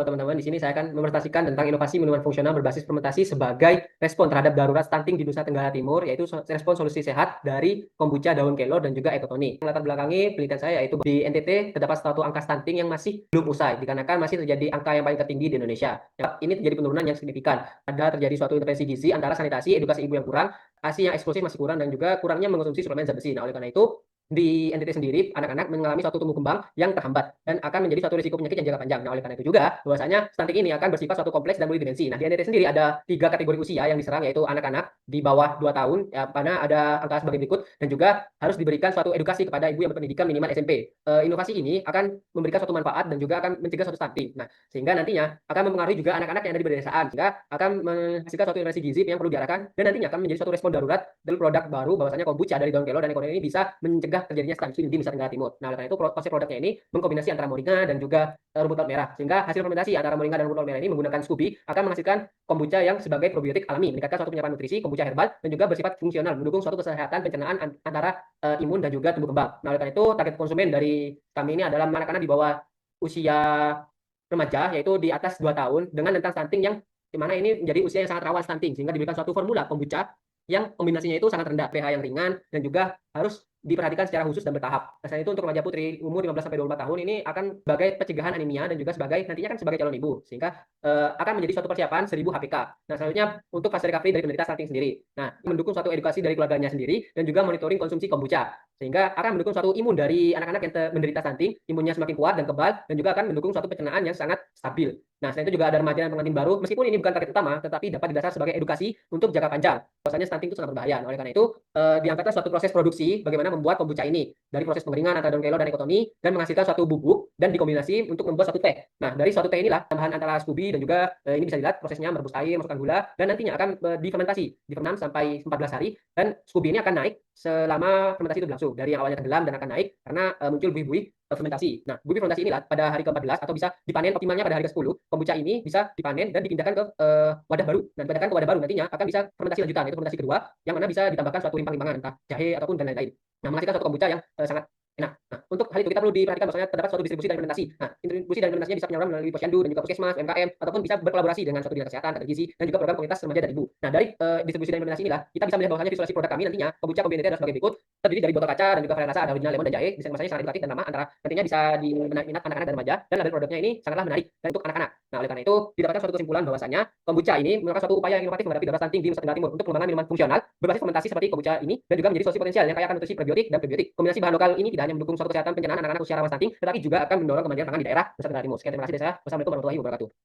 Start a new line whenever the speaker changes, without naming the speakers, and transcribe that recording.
Teman-teman, di sini saya akan mepresentasikan tentang inovasi minuman fungsional berbasis fermentasi sebagai respon terhadap darurat stunting di Nusa Tenggara Timur, yaitu respon solusi sehat dari kombucha, daun kelor, dan juga ekotonik. Latar belakangi penelitian saya yaitu di NTT terdapat suatu angka stunting yang masih belum usai, dikarenakan masih terjadi angka yang paling tertinggi di Indonesia. Ini terjadi penurunan yang signifikan. Ada terjadi suatu intervensi gizi antara sanitasi, edukasi ibu yang kurang, ASI yang eksklusif masih kurang, dan juga kurangnya mengonsumsi suplemen zat besi. Nah, oleh karena itu, di NTT sendiri, anak-anak mengalami suatu tumbuh kembang yang terhambat dan akan menjadi suatu risiko penyakit yang jangka panjang. Nah, oleh karena itu juga, bahwasanya stunting ini akan bersifat suatu kompleks dan multidimensi. Nah, di NTT sendiri ada 3 kategori usia yang diserang, yaitu anak-anak di bawah 2 tahun, ya, mana ada angka sebagai berikut, dan juga harus diberikan suatu edukasi kepada ibu yang berpendidikan minimal SMP. Inovasi ini akan memberikan suatu manfaat dan juga akan mencegah suatu stunting. Nah, sehingga nantinya akan mempengaruhi juga anak-anak yang ada di pedesaan, sehingga akan menghasilkan suatu intervensi gizi yang perlu diarahkan, dan nantinya akan menjadi suatu respon darurat dan produk baru, bahwasanya kombucha dari daun kelor dan ekonomi ini bisa mencegah terjadinya stunting di Nusa Tenggara Timur. Nah, oleh karena itu konsep produknya ini mengkombinasi antara moringa dan juga rumput laut merah, sehingga hasil fermentasi antara moringa dan rumput laut merah ini menggunakan Scooby akan menghasilkan kombucha yang sebagai probiotik alami, meningkatkan suatu penyerapan nutrisi, kombucha herbal, dan juga bersifat fungsional, mendukung suatu kesehatan pencernaan antara imun dan juga tumbuh kembang. Nah, oleh karena itu target konsumen dari kami ini adalah anak-anak di bawah usia remaja, yaitu di atas 2 tahun, dengan tentang stunting yang dimana ini menjadi usia yang sangat rawan stunting, sehingga diberikan suatu formula kombucha yang kombinasinya itu sangat rendah, pH yang ringan, dan juga harus diperhatikan secara khusus dan bertahap. Nah, selain itu untuk remaja putri umur 15 sampai 24 tahun ini akan sebagai pencegahan anemia dan juga sebagai nantinya kan sebagai calon ibu, sehingga akan menjadi suatu persiapan 1000 HPK. Nah, selanjutnya untuk fase recovery dari penderita stunting sendiri. Nah, mendukung suatu edukasi dari keluarganya sendiri dan juga monitoring konsumsi kombucha, sehingga akan mendukung suatu imun dari anak-anak yang menderita stunting, imunnya semakin kuat dan kebal, dan juga akan mendukung suatu pencernaan yang sangat stabil. Nah, selain itu juga ada remaja dan pengantin baru, meskipun ini bukan target utama, tetapi dapat didasar sebagai edukasi untuk jangka panjang. Bahwasanya stunting itu sangat berbahaya. Oleh karena itu, diangkatkan suatu proses produksi bagaimana membuat kombucha ini dari proses pengeringan antara daun kelor dan ekotomi dan menghasilkan suatu bubuk dan dikombinasi untuk membuat suatu teh. Nah, dari suatu teh inilah tambahan antara Scooby dan juga ini bisa dilihat prosesnya merebus air, masukkan gula, dan nantinya akan difermentasi, difermentam sampai 14 hari, dan Scooby ini akan naik selama fermentasi itu berlangsung. Dari yang awalnya tenggelam dan akan naik karena muncul buih-buih fermentasi. Nah, buih fermentasi inilah pada hari ke-14 atau bisa dipanen optimalnya pada hari ke-10, kombucha ini bisa dipanen dan dipindahkan ke wadah baru. Dan dipindahkan ke wadah baru nantinya akan bisa fermentasi lanjutan, yaitu fermentasi kedua, yang mana bisa ditambahkan suatu limpang-limpangan, entah jahe ataupun dan lain-lain. Nah, menghasilkan suatu kombucha yang sangat enak. Nah, untuk hal itu kita perlu diperhatikan bahwasanya terdapat suatu distribusi dan implementasi. Nah, distribusi dan implementasinya bisa penyaluran melalui posyandu dan juga puskesmas, UMKM, ataupun bisa berkolaborasi dengan suatu dinas kesehatan, tenaga gizi, dan juga program komunitas remaja dan ibu. Nah, dari distribusi dan implementasi inilah kita bisa melihat bahwasanya visualisasi produk kami nantinya kombucha kombinasi adalah sebagai berikut: terdiri dari botol kaca dan juga varian rasa, ada original lemon dan jahe. Desain kemasannya sangat edukatif dan ramah, antara nantinya bisa diminat anak-anak dan remaja, dan label produknya ini sangatlah menarik dan untuk anak-anak. Nah, oleh karena itu didapatkan suatu kesimpulan bahwasanya kombucha ini merupakan suatu upaya yang inovatif menghadapi darurat stunting di Nusa Tenggara Timur untuk pengembangan minuman fungsional berbasis fermentasi seperti kombucha ini, dan juga menjadi solusi potensial yang kaya akan nutrisi prebiotik dan prebiotik. Kombinasi bahan lokal ini tidak hanya mendukung suatu kesehatan pencernaan anak-anak usia rawan stunting, tetapi juga akan mendorong kemajuan pangan di daerah Nusa Tenggara Timur. Sekian, terima kasih dari saya. Wassalamualaikum warahmatullahi wabarakatuh.